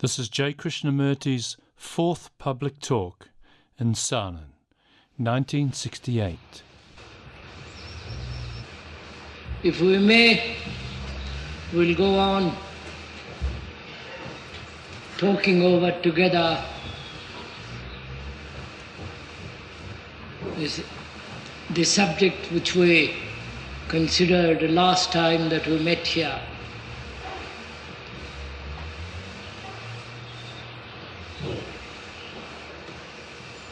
This is J. Krishnamurti's fourth public talk in Sanand, 1968. If we may, we'll go on talking over together the subject which we considered the last time that we met here.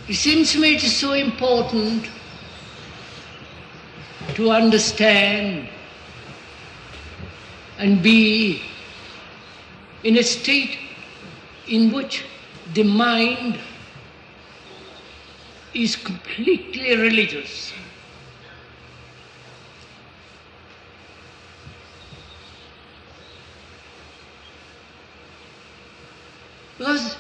It seems to me it is so important to understand and be in a state in which the mind is completely religious. Because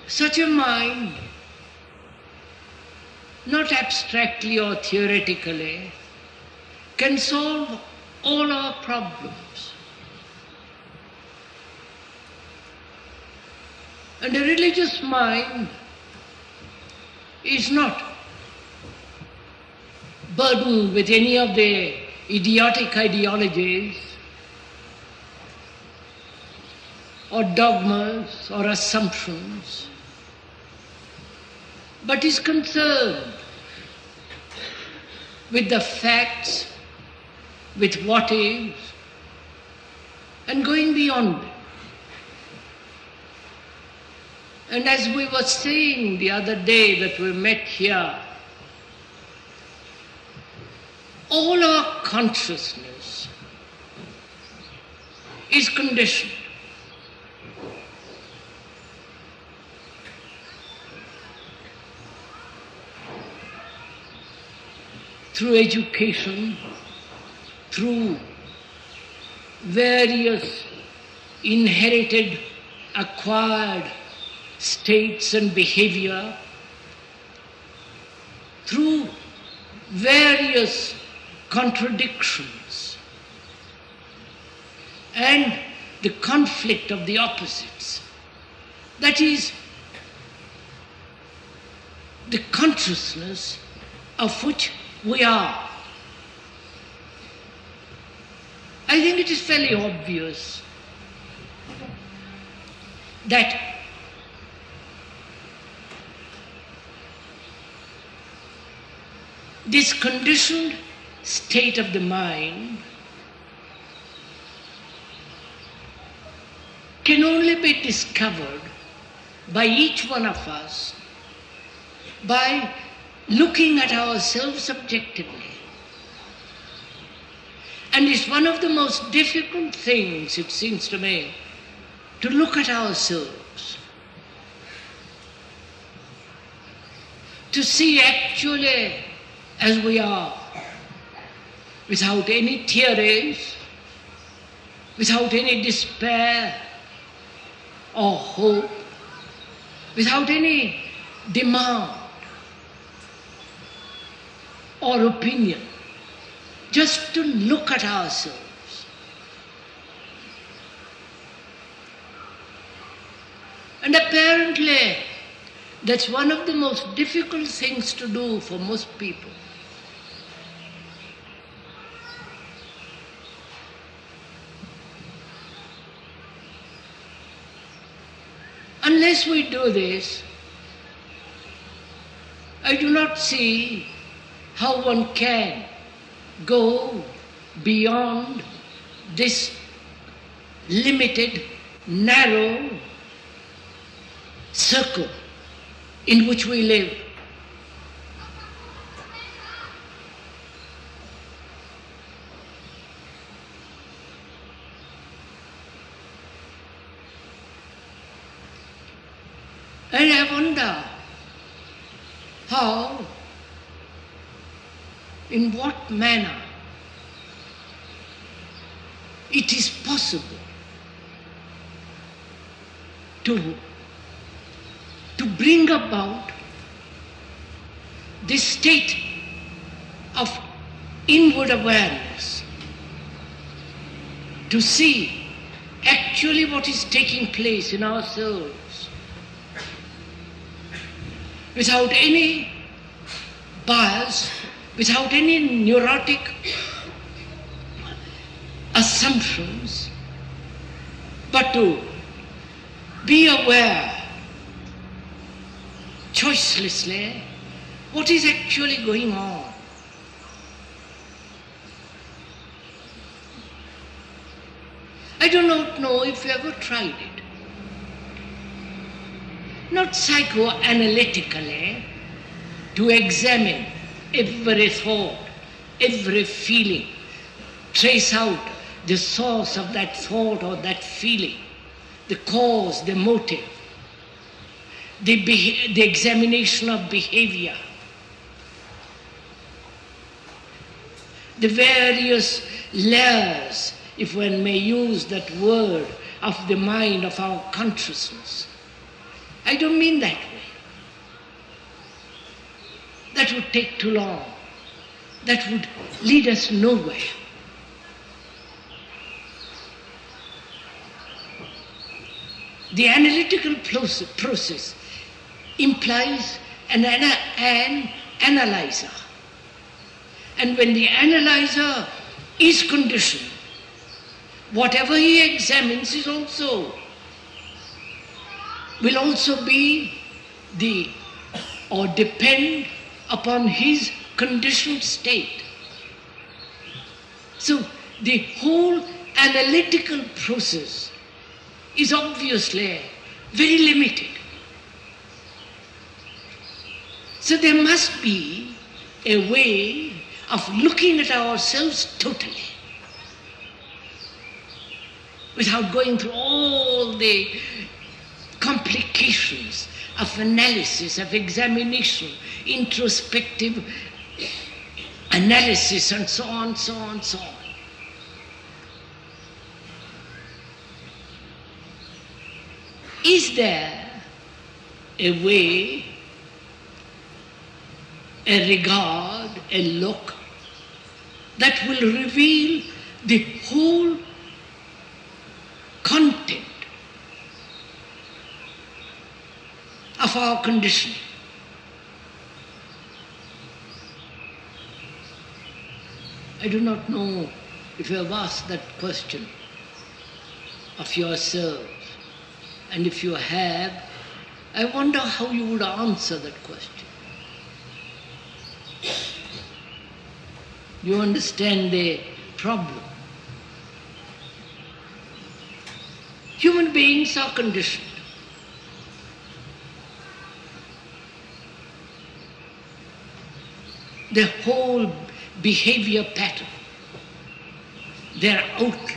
such a mind, not abstractly or theoretically, can solve all our problems. And a religious mind is not burdened with any of the idiotic ideologies or dogmas or assumptions, but is concerned with the facts, with what is, and going beyond it. And as we were saying the other day that we met here, all our consciousness is conditioned. Through education, through various inherited, acquired states and behavior, through various contradictions and the conflict of the opposites. That is, the consciousness of which we are. I think it is fairly obvious that this conditioned state of the mind can only be discovered by each one of us by looking at ourselves objectively. And it's one of the most difficult things, it seems to me, to look at ourselves, to see actually as we are, without any theories, without any despair or hope, without any demand or opinion, just to look at ourselves. And apparently, that's one of the most difficult things to do for most people. Unless we do this, I do not see how one can go beyond this limited, narrow circle in which we live. And I wonder how, in what manner it is possible to bring about this state of inward awareness, to see actually what is taking place in ourselves without any bias, without any neurotic assumptions, but to be aware choicelessly what is actually going on. I do not know if you ever tried it. Not psychoanalytically, to examine every thought, every feeling, trace out the source of that thought or that feeling, the cause, the motive, the examination of behavior, the various layers, if one may use that word, of the mind, of our consciousness. I don't mean that way. That would take too long. That would lead us nowhere. The analytical process implies an analyzer. And when the analyzer is conditioned, whatever he examines will also be or depend upon his conditioned state. So the whole analytical process is obviously very limited. So there must be a way of looking at ourselves totally, without going through all the complications of analysis, of examination, introspective analysis, and so on, so on, so on. Is there a way, a regard, a look that will reveal the whole content of our conditioning? I do not know if you have asked that question of yourselves, and if you have, I wonder how you would answer that question. You understand the problem? Human beings are conditioned. Their whole behavior pattern, their outlook,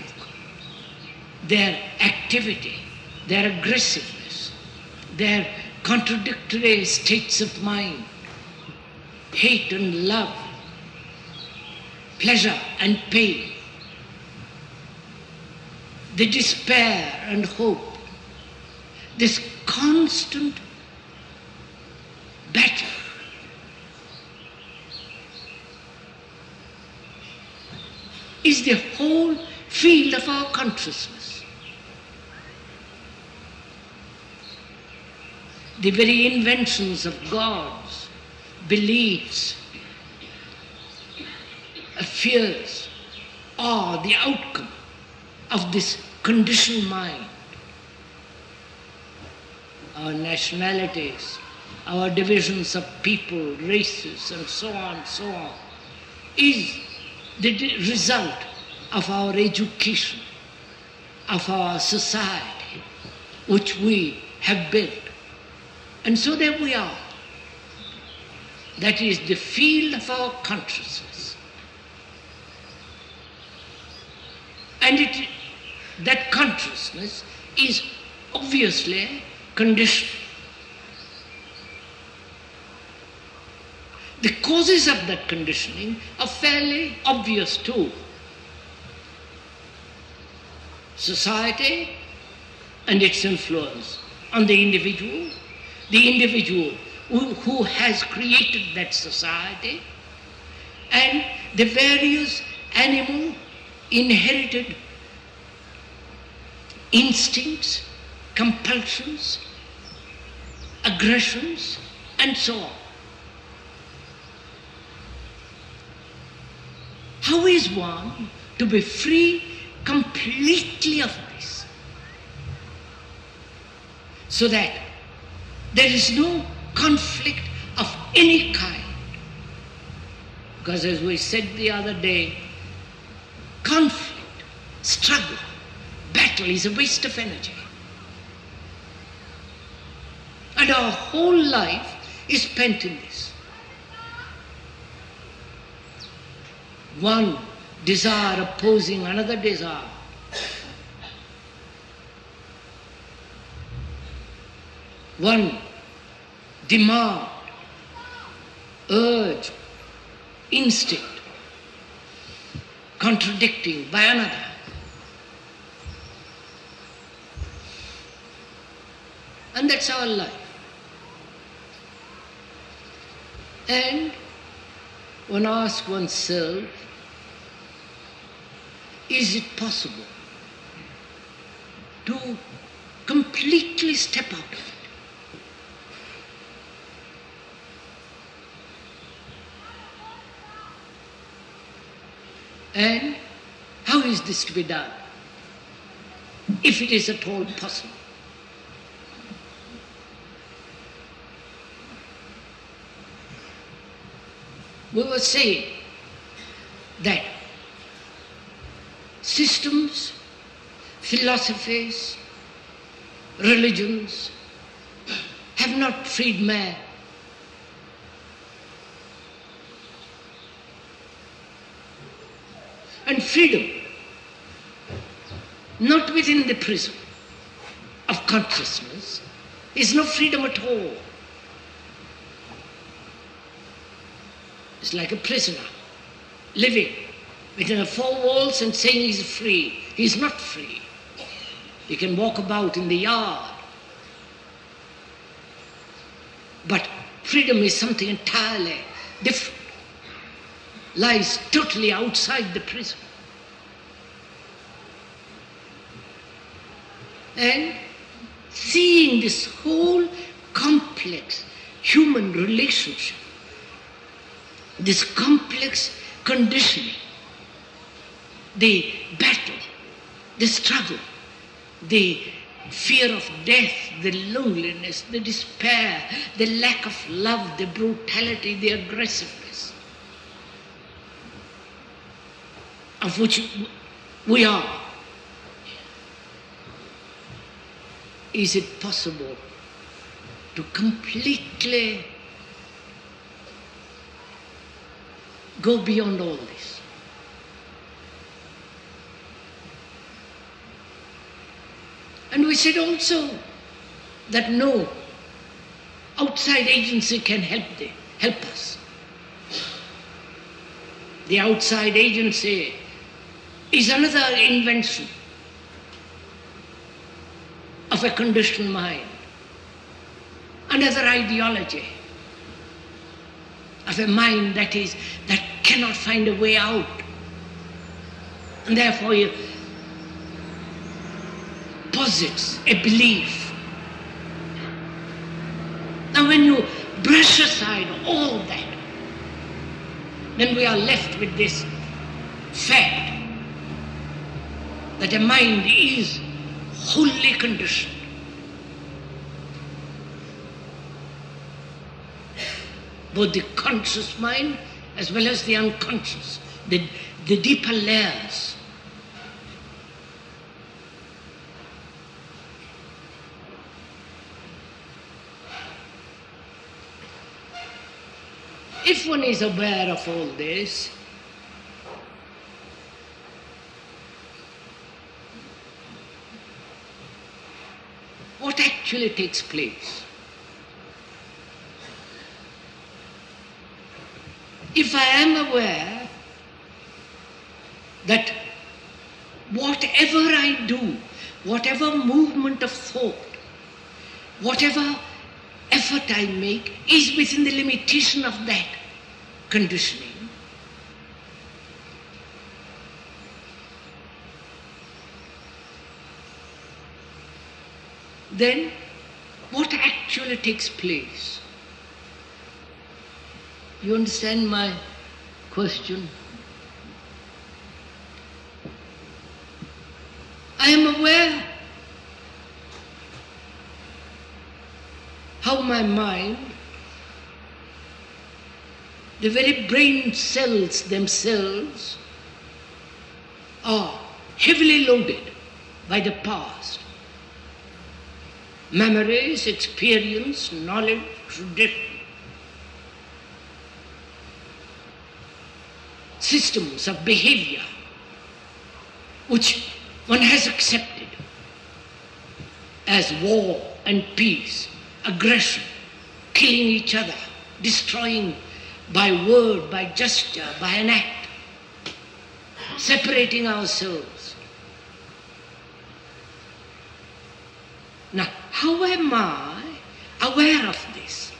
their activity, their aggressiveness, their contradictory states of mind, hate and love, pleasure and pain, the despair and hope, this constant battle is the whole field of our consciousness. The very inventions of gods, beliefs, fears are the outcome of this conditioned mind. Our nationalities, our divisions of people, races, and so on, is the result of our education, of our society, which we have built. And so there we are. That is the field of our consciousness. And that consciousness is obviously conditioned. The causes of that conditioning are fairly obvious too. Society and its influence on the individual who has created that society, and the various animal inherited instincts, compulsions, aggressions, and so on. How is one to be free completely of this, so that there is no conflict of any kind? Because as we said the other day, conflict, struggle, battle is a waste of energy. And our whole life is spent in this. One desire opposing another desire. One demand, urge, instinct, contradicting by another. And that's our life. And one asks oneself, is it possible to completely step out of it? And how is this to be done, if it is at all possible? We were saying that systems, philosophies, religions have not freed man. And freedom, not within the prison of consciousness, is no freedom at all. It's like a prisoner living within the four walls and saying he's free. He's not free. He can walk about in the yard. But freedom is something entirely different, lies totally outside the prison. And seeing this whole complex human relationship, this complex conditioning, the battle, the struggle, the fear of death, the loneliness, the despair, the lack of love, the brutality, the aggressiveness of which we are. Is it possible to completely go beyond all this? And we said also that no outside agency can help us. The outside agency is another invention of a conditioned mind, another ideology of a mind that cannot find a way out. And therefore it posits a belief. Now when you brush aside all that, then we are left with this fact that a mind is wholly conditioned. Both the conscious mind as well as the unconscious, the deeper layers. If one is aware of all this, what actually takes place? If I am aware that whatever I do, whatever movement of thought, whatever effort I make is within the limitation of that conditioning, then what actually takes place? You understand my question? I am aware how my mind, the very brain cells themselves, are heavily loaded by the past. Memories, experience, knowledge, tradition. Systems of behavior which one has accepted as war and peace, aggression, killing each other, destroying by word, by gesture, by an act, separating ourselves. Now, how am I aware of this?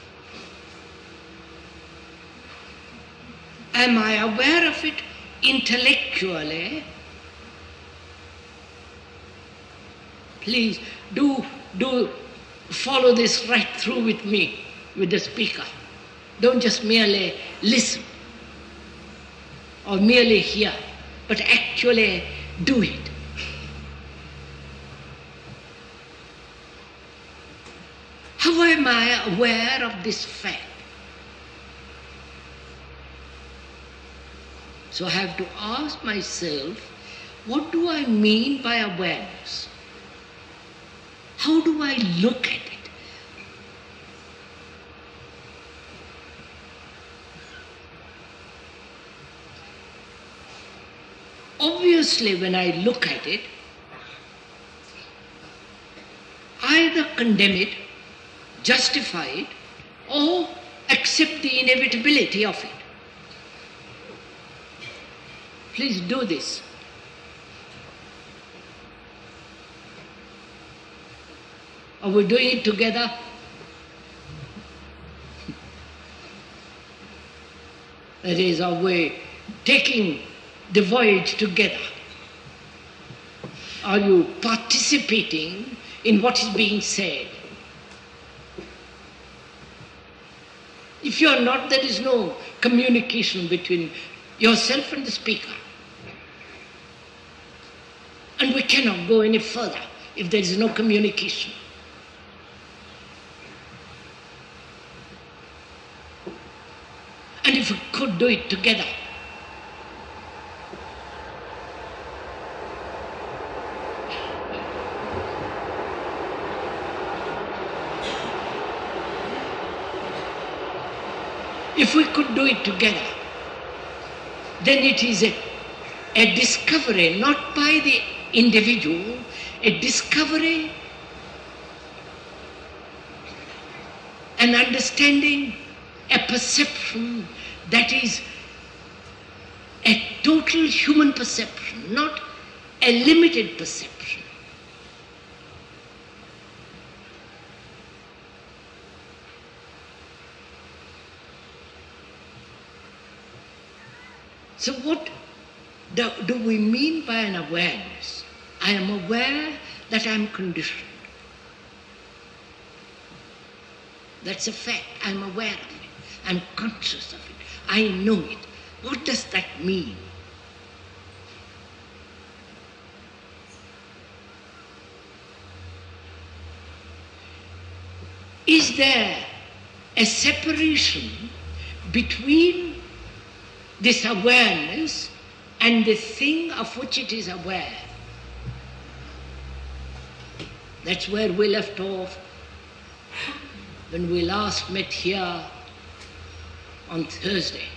Am I aware of it intellectually? Please do follow this right through with me, with the speaker. Don't just merely listen or merely hear, but actually do it. How am I aware of this fact? So I have to ask myself, what do I mean by awareness? How do I look at it? Obviously, when I look at it, either condemn it, justify it, or accept the inevitability of it. Please do this. Are we doing it together? That is, are we taking the voyage together? Are you participating in what is being said? If you are not, there is no communication between yourself and the speaker. And we cannot go any further if there is no communication. And if we could do it together, if we could do it together, then it is a discovery, not by the individual, a discovery, an understanding, a perception that is a total human perception, not a limited perception. So what do we mean by an awareness? I am aware that I am conditioned. That's a fact. I am aware of it. I am conscious of it. I know it. What does that mean? Is there a separation between this awareness and the thing of which it is aware? That's where we left off when we last met here on Thursday.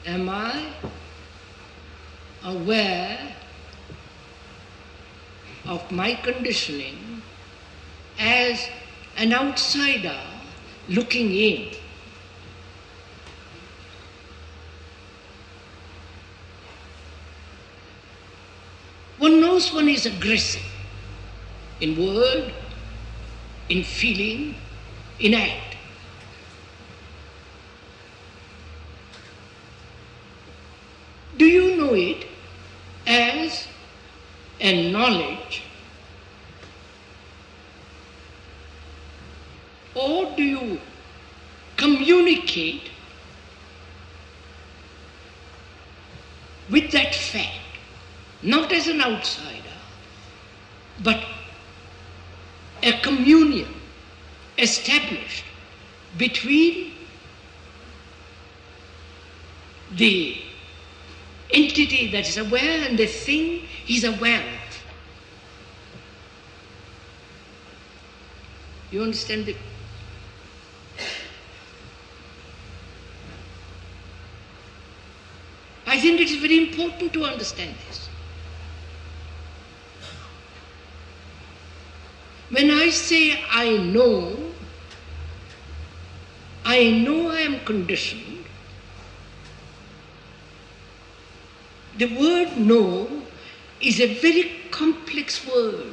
Am I aware of my conditioning as an outsider looking in? One knows one is aggressive in word, in feeling, in act. Do you know it as and knowledge, or do you communicate with that fact, not as an outsider, but a communion established between the entity that is aware and the thing he's aware of? You understand it? I think it is very important to understand this. When I say I know I am conditioned, the word know is a very complex word.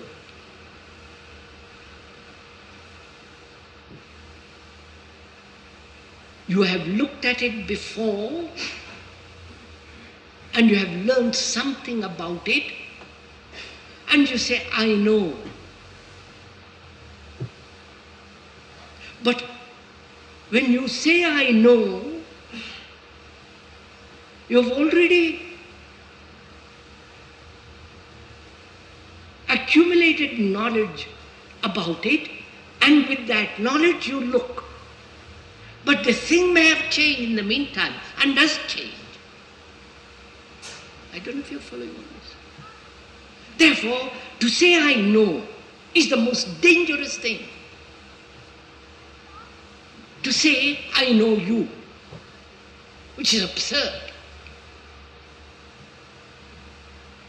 You have looked at it before and you have learned something about it and you say, I know. But when you say I know, you've already accumulated knowledge about it, and with that knowledge you look. But the thing may have changed in the meantime, and does change. I don't know if you're following on this. Therefore, to say I know is the most dangerous thing. To say I know you, which is absurd.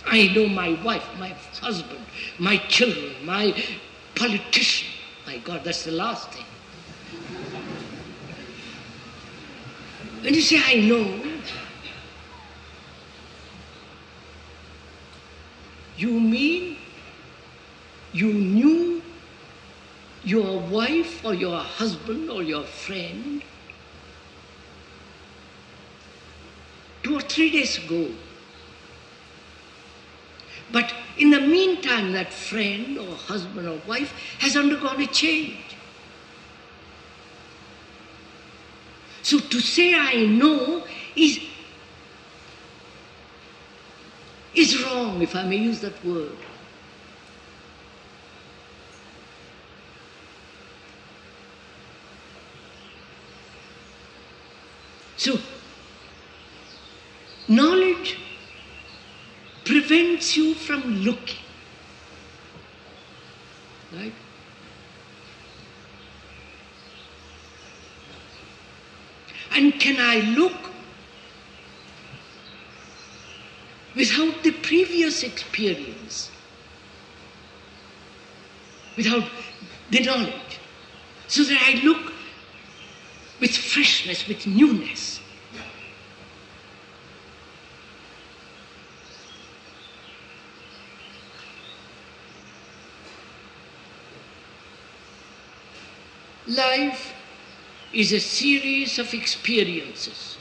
I know my wife, my husband, my children, my politician. My God, that's the last thing. When you say I know, you mean you knew your wife or your husband or your friend 2 or 3 days ago. But in the meantime, that friend or husband or wife has undergone a change. So to say I know is wrong, if I may use that word. So, knowledge prevents you from looking, right? And can I look without the previous experience, without the knowledge, so that I look with freshness, with newness? Life is a series of experiences,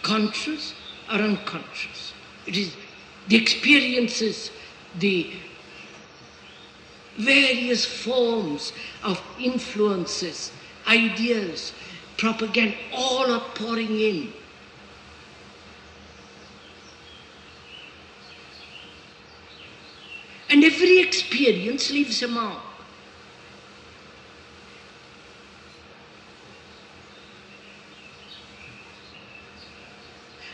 conscious or unconscious. It is the experiences, the various forms of influences, ideas, propaganda, all are pouring in. And every experience leaves a mark.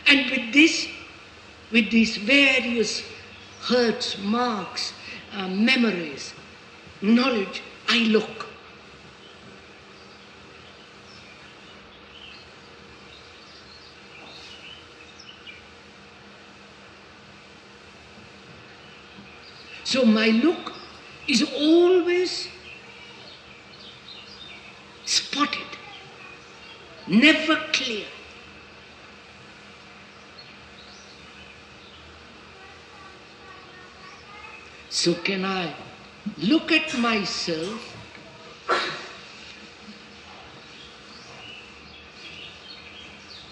And with these various hurts, marks, memories, knowledge, I look. So my look is always spotted, never clear. So can I look at myself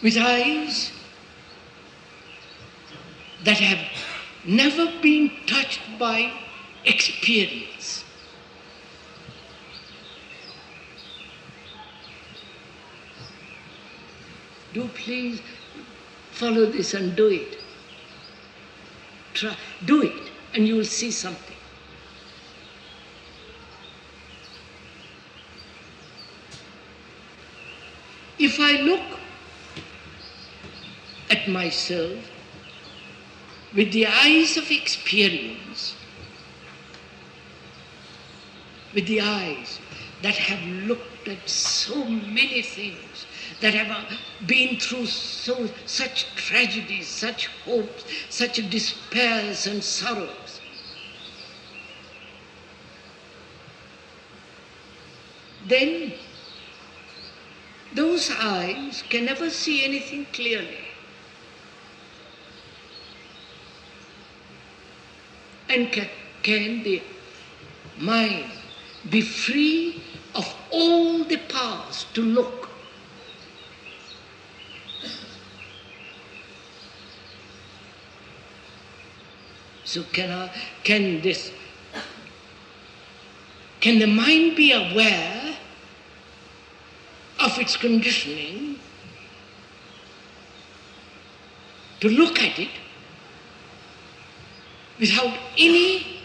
with eyes that have never been touched by experience. Do please follow this and do it. Try, do it, and you will see something. If I look at myself with the eyes of experience, with the eyes that have looked at so many things, that have been through such tragedies, such hopes, such despairs and sorrows, then those eyes can never see anything clearly. And can the mind be free of all the powers to look? So can the mind be aware of its conditioning, to look at it without any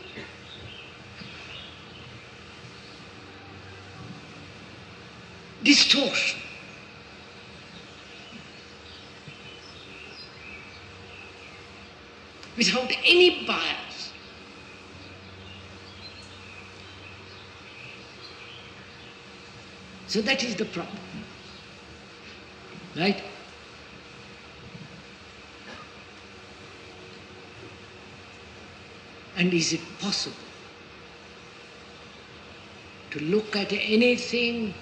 distortion? Without any bias? So that is the problem, right? And is it possible to look at anything,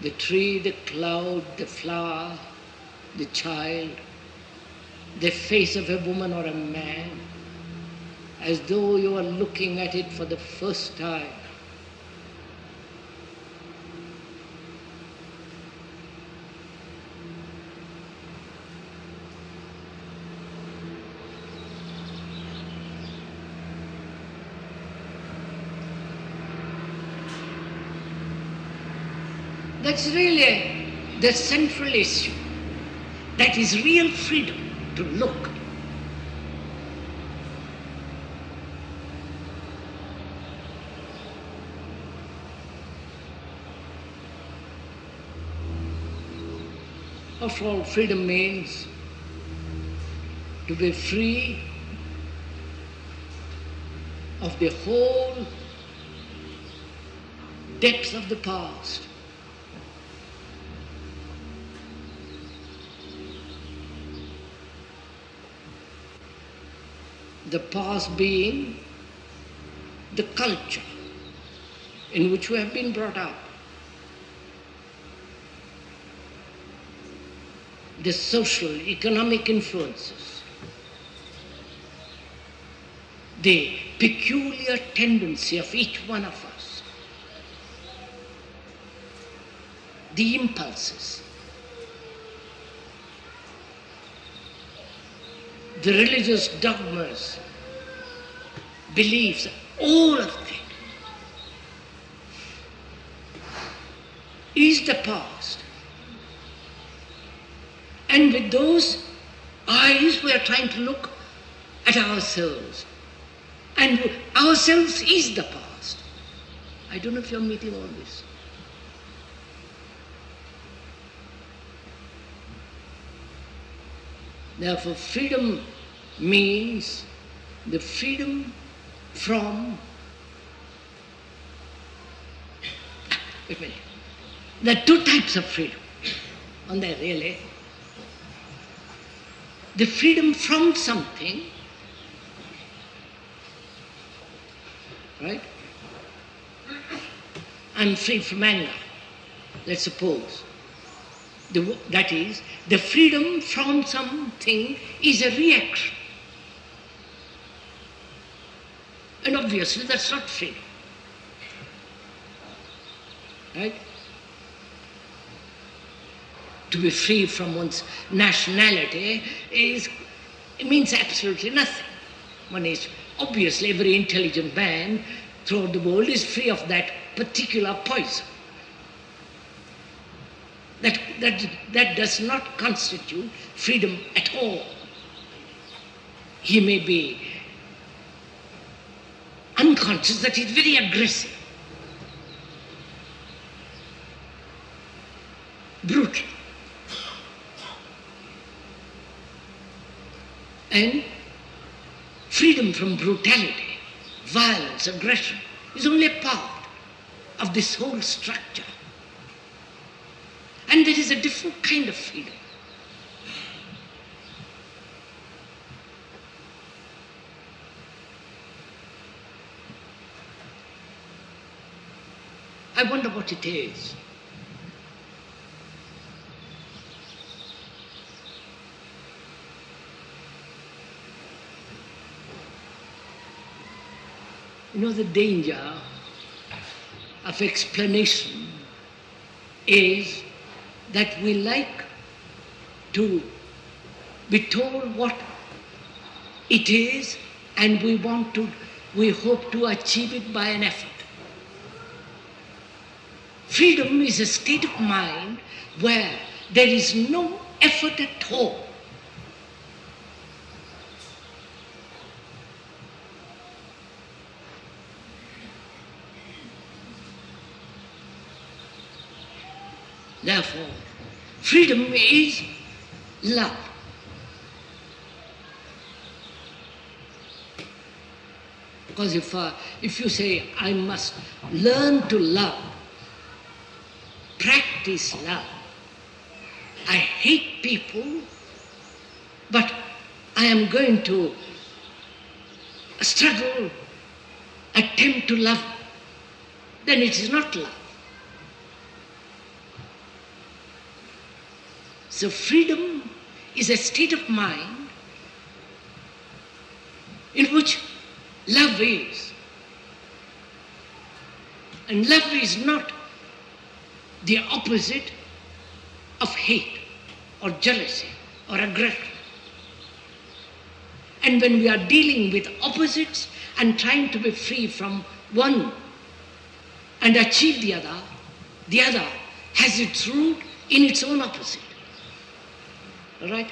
the tree, the cloud, the flower, the child, the face of a woman or a man, as though you are looking at it for the first time? That's really the central issue. That is real freedom, to look. After all, freedom means to be free of the whole depth of the past. The past being the culture in which we have been brought up, the social, economic influences, the peculiar tendency of each one of us, the impulses, the religious dogmas, beliefs, all of that is the past. And with those eyes we are trying to look at ourselves. And ourselves is the past. I don't know if you're meeting all this. Therefore, freedom means the freedom from, wait a minute, there are two types of freedom, aren't there really? The freedom from something, right? I'm free from anger, let's suppose. That is, the freedom from something is a reaction. And obviously that's not freedom. Right? To be free from one's nationality means absolutely nothing. One is, obviously every intelligent man throughout the world is free of that particular poison. That does not constitute freedom at all. He may be unconscious that he's very aggressive, brutal. And freedom from brutality, violence, aggression is only a part of this whole structure. And there is a different kind of freedom. I wonder what it is. You know, the danger of explanation is that we like to be told what it is, and we hope to achieve it by an effort. Freedom is a state of mind where there is no effort at all. Therefore, freedom is love. Because if you say, I must learn to love, practice love, I hate people, but I am going to struggle, attempt to love, then it is not love. So freedom is a state of mind in which love is. And love is not the opposite of hate or jealousy or aggression. And when we are dealing with opposites and trying to be free from one and achieve the other has its root in its own opposite. All right?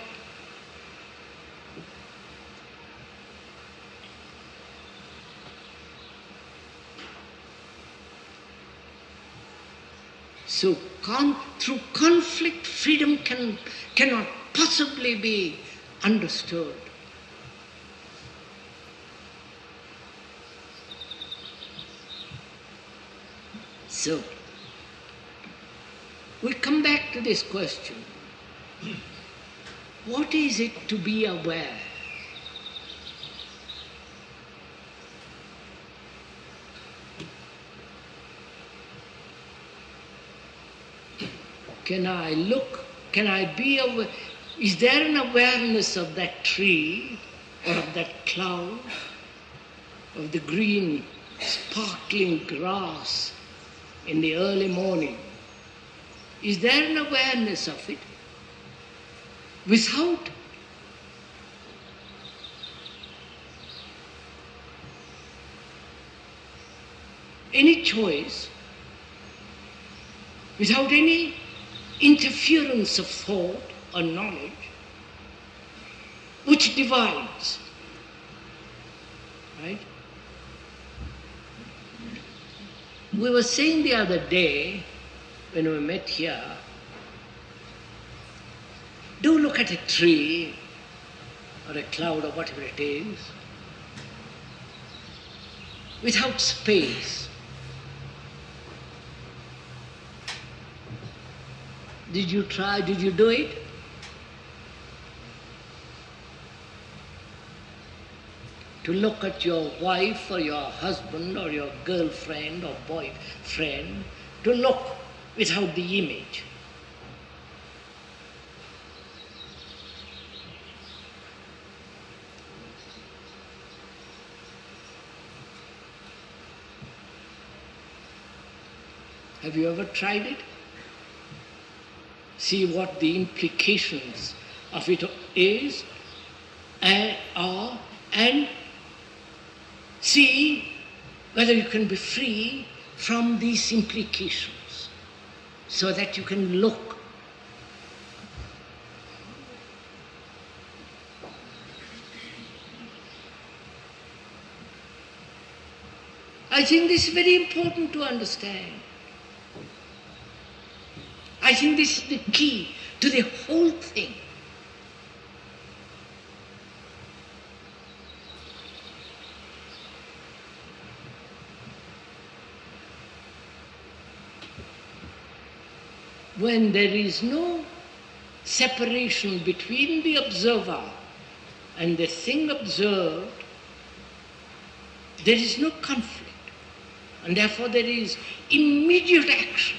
So through conflict, freedom cannot possibly be understood. So, we come back to this question. What is it to be aware? Can I look? Can I be aware? Is there an awareness of that tree or of that cloud, of the green sparkling grass in the early morning? Is there an awareness of it? Without any choice, without any interference of thought or knowledge, which divides, right? We were saying the other day when we met here, do look at a tree or a cloud or whatever it is, without space. Did you try? Did you do it? To look at your wife or your husband or your girlfriend or boyfriend, to look without the image. Have you ever tried it? See what the implications of it is and are, and See whether you can be free from these implications so that you can look. I think this is very important to understand. I think this is the key to the whole thing. When there is no separation between the observer and the thing observed, there is no conflict, and therefore there is immediate action.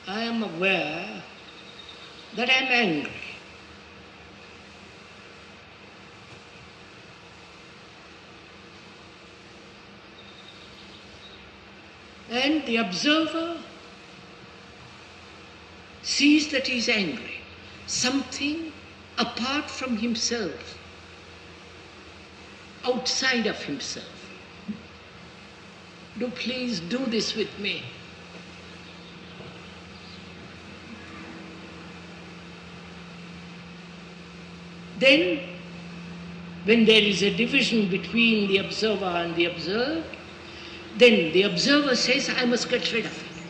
I am aware that I am angry. And the observer sees that he is angry. Something apart from himself, outside of himself. Do please do this with me. Then, when there is a division between the observer and the observed, then the observer says, I must get rid of it.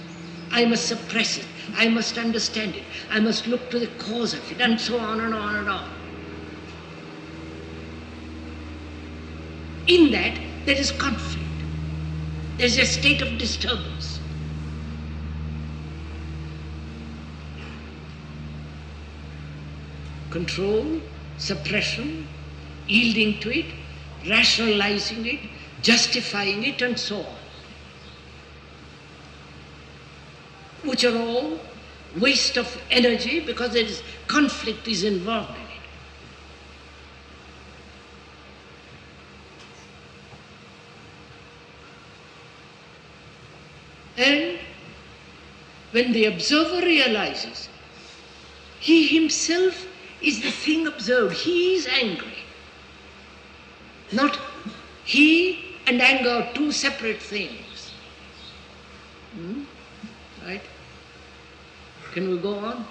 I must suppress it. I must understand it. I must look to the cause of it, and so on and on and on. In that, there is conflict. There is a state of disturbance. Control, suppression, yielding to it, rationalizing it, justifying it, and so on, which are all waste of energy because there is conflict is involved in it. And when the observer realizes he himself is the thing observed, he is angry. Not he and anger are two separate things. Right? Can we go on?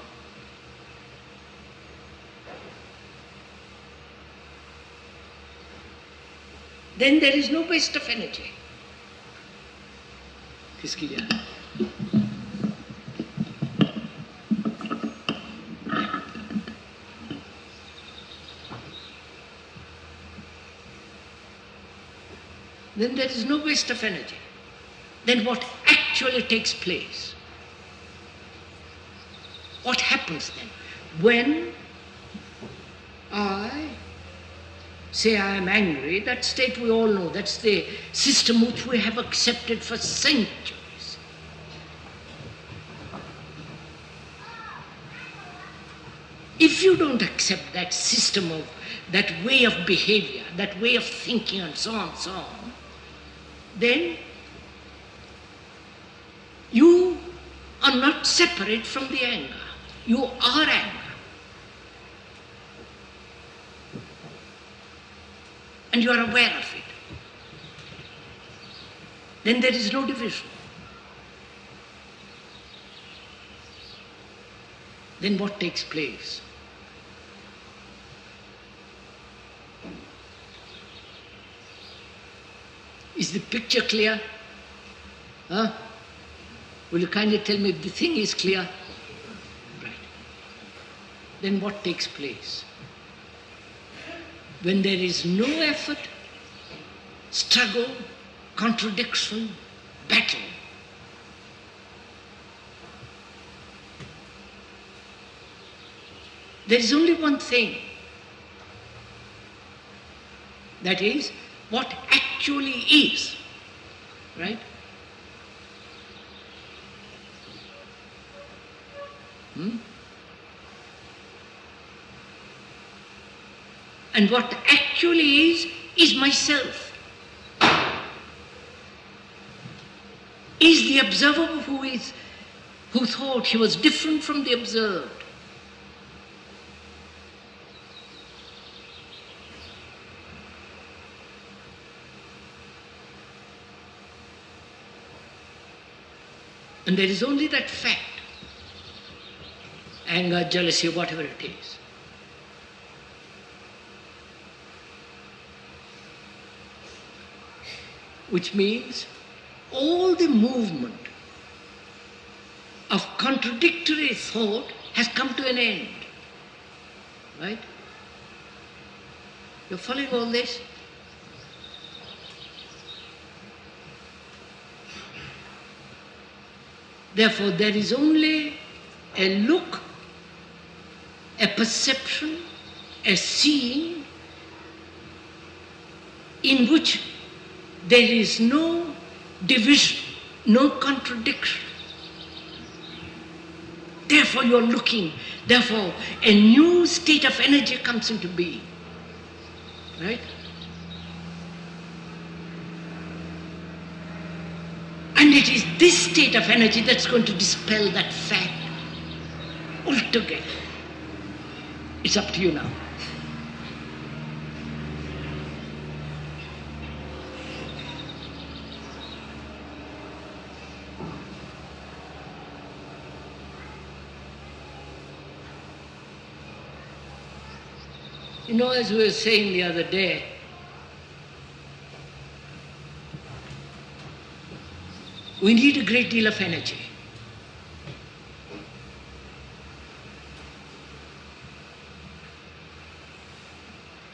Then there is no waste of energy. किसकी क्या? Then there is no waste of energy. Then what actually takes place? What happens then? When I say I am angry, that state we all know, that's the system which we have accepted for centuries. If you don't accept that system of, that way of behavior, that way of thinking and so on, then you are not separate from the anger. You are anger. And you are aware of it. Then there is no division. Then what takes place? Is the picture clear? Huh? Will you kindly tell me if the thing is clear? Right. Then what takes place? When there is no effort, struggle, contradiction, battle, there is only one thing. That is, what actually is. Right? And what actually is myself. Is the observer who is who thought he was different from the observed. And there is only that fact, anger, jealousy, whatever it is. Which means all the movement of contradictory thought has come to an end. Right? You're following all this? Therefore, there is only a look, a perception, a seeing in which there is no division, no contradiction. Therefore, you're looking. Therefore, a new state of energy comes into being. Right? And it is this state of energy that's going to dispel that fact altogether. It's up to you now. You know, as we were saying the other day, we need a great deal of energy.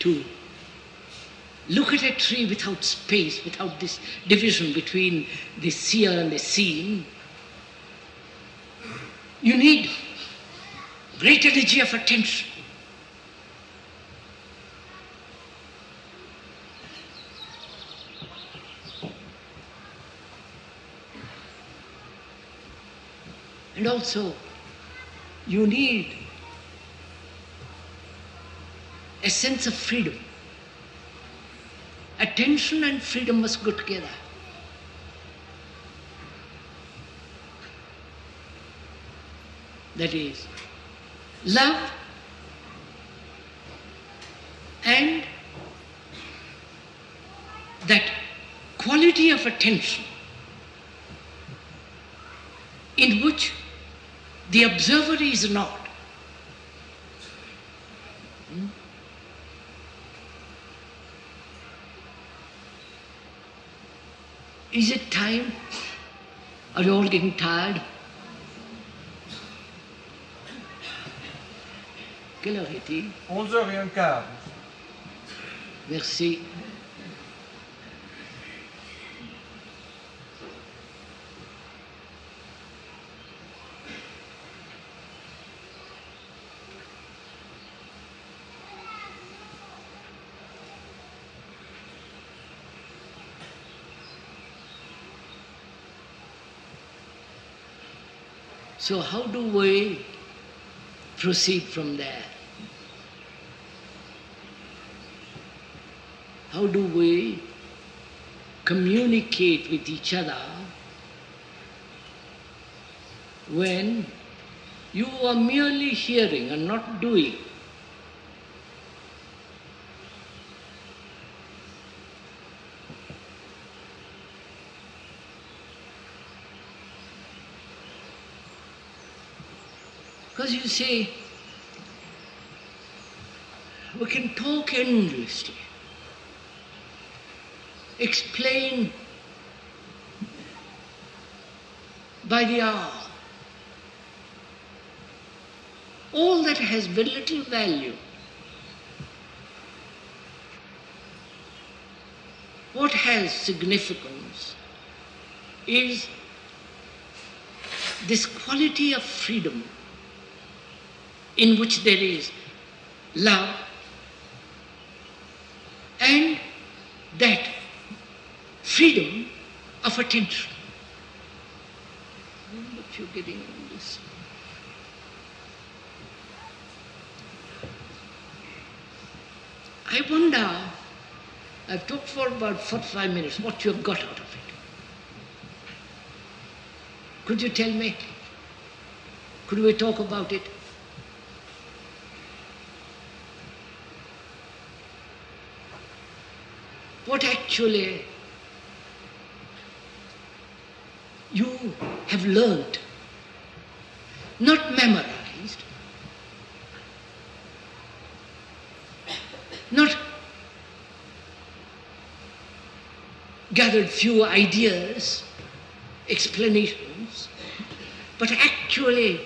To look at a tree without space, without this division between the seer and the seen. You need great energy of attention. And also, you need a sense of freedom. Attention and freedom must go together. That is, love and that quality of attention in which the observer is not. Is it time? Are you all getting tired? Quelle heure est-il? 11h15. Merci. So how do we proceed from there? How do we communicate with each other when you are merely hearing and not doing? Because you see, we can talk endlessly, explain by the hour. All that has very little value. What has significance is this quality of freedom in which there is love and that freedom of attention. What you're getting on this. I wonder, I've talked for about 45 minutes, what you have got out of it. Could you tell me? Could we talk about it? What actually you have learned, not memorized, not gathered few ideas, explanations, but actually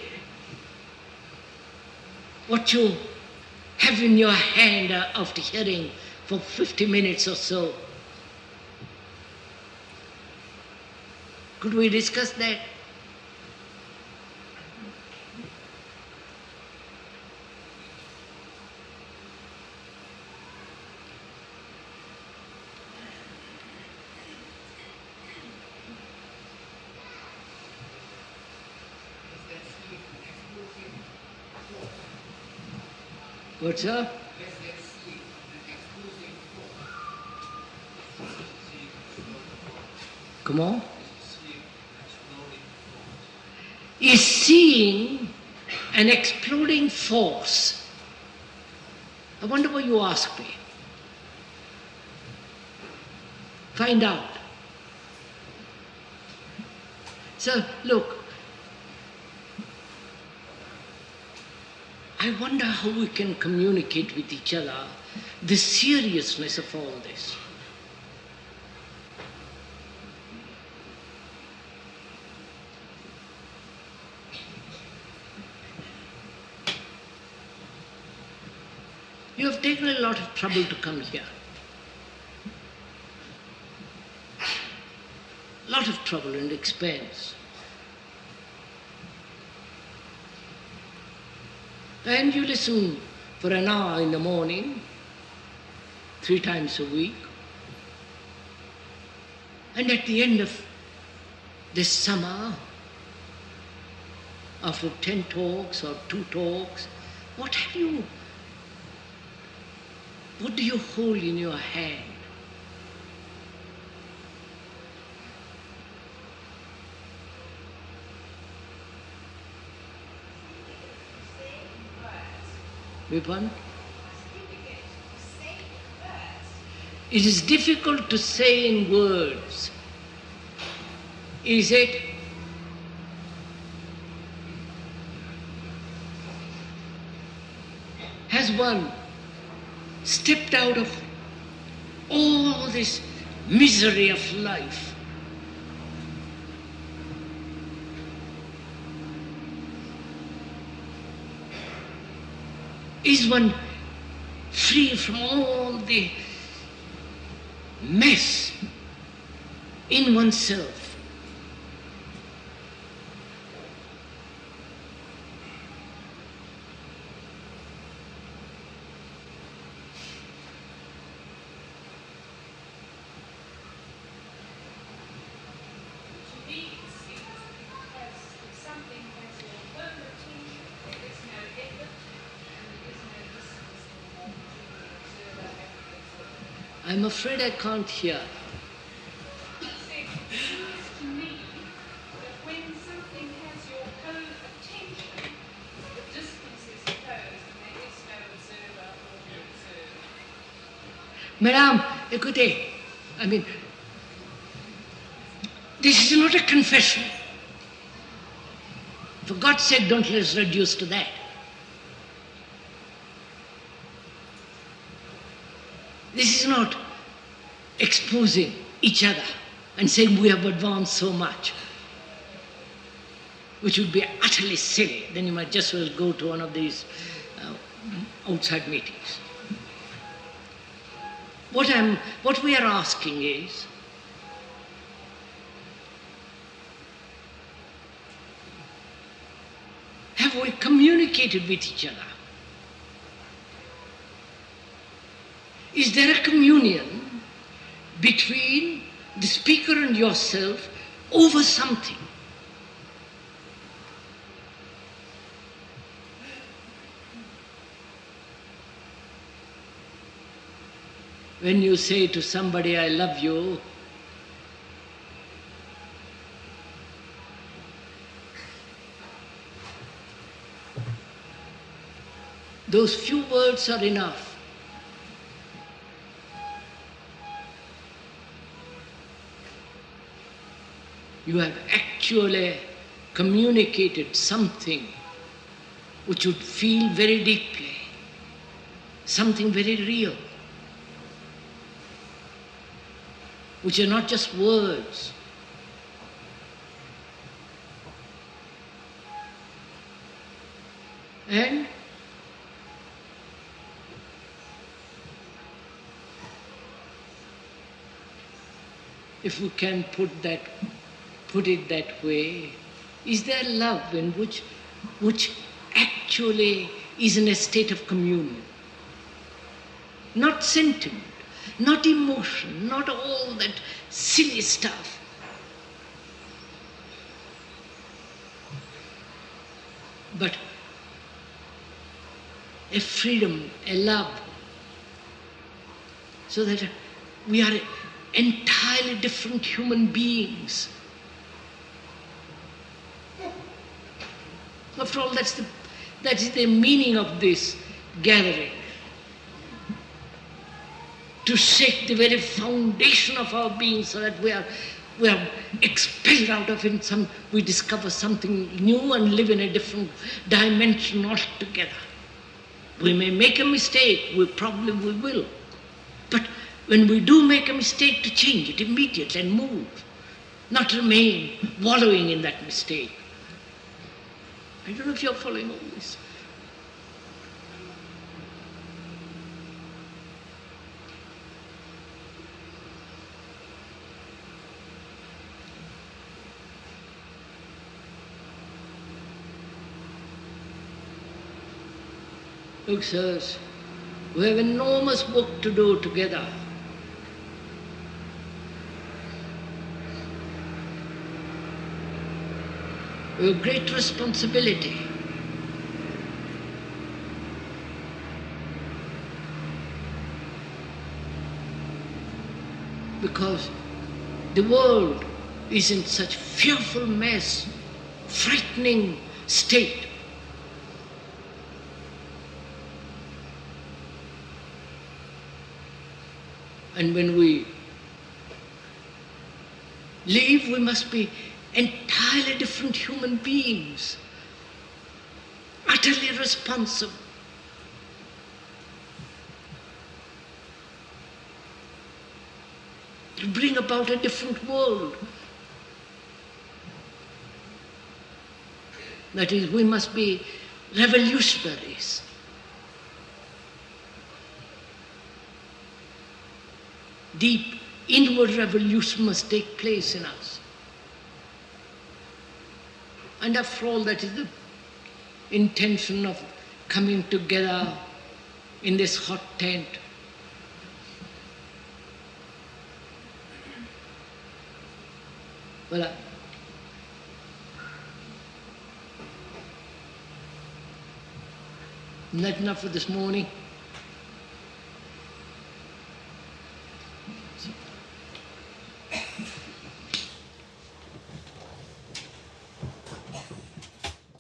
what you have in your hand after hearing for 50 minutes or so. Could we discuss that? What's up? Come on. Is seeing an exploding force. I wonder what you ask me. Find out. So, look, I wonder how we can communicate with each other the seriousness of all this. You have taken a lot of trouble to come here. A lot of trouble and expense. And you listen for an hour in the morning, 3 times a week. And at the end of this summer, after 10 talks or 2 talks, what do you hold in your hand? Vipin? It is difficult to say in words. Is it? Has one stepped out of all this misery of life? Is one free from all the mess in oneself? I'm afraid I can't hear. It seems to me that when something has your whole attention, the distance is closed and there is no observer or observed. Madame, écoutez, this is not a confession. For God's sake, don't let us reduce to that. This is not exposing each other and saying we have advanced so much, which would be utterly silly. Then you might just well go to one of these outside meetings. What we are asking is, have we communicated with each other? Is there a communion between the speaker and yourself over something? When you say to somebody, I love you, Those few words are enough. You have actually communicated something which you feel very deeply, something very real, which are not just words. And if we can put it that way, is there love in which actually is in a state of communion? Not sentiment, not emotion, not all that silly stuff. But a freedom, a love, so that we are entirely different human beings. After all, that is the meaning of this gathering. To shake the very foundation of our being so that we are expelled out of it, we discover something new and live in a different dimension altogether. We may make a mistake, we will. But when we do make a mistake, to change it immediately and move, not remain wallowing in that mistake. I don't know if you're following all this. Look, sirs, we have enormous work to do together. We have great responsibility. Because the world is in such fearful mess, frightening state. And when we leave, we must be entirely different human beings, utterly responsible. To bring about a different world. That is, we must be revolutionaries. Deep inward revolution must take place in us. And after all, that is the intention of coming together in this hot tent. Well, isn't that enough for this morning?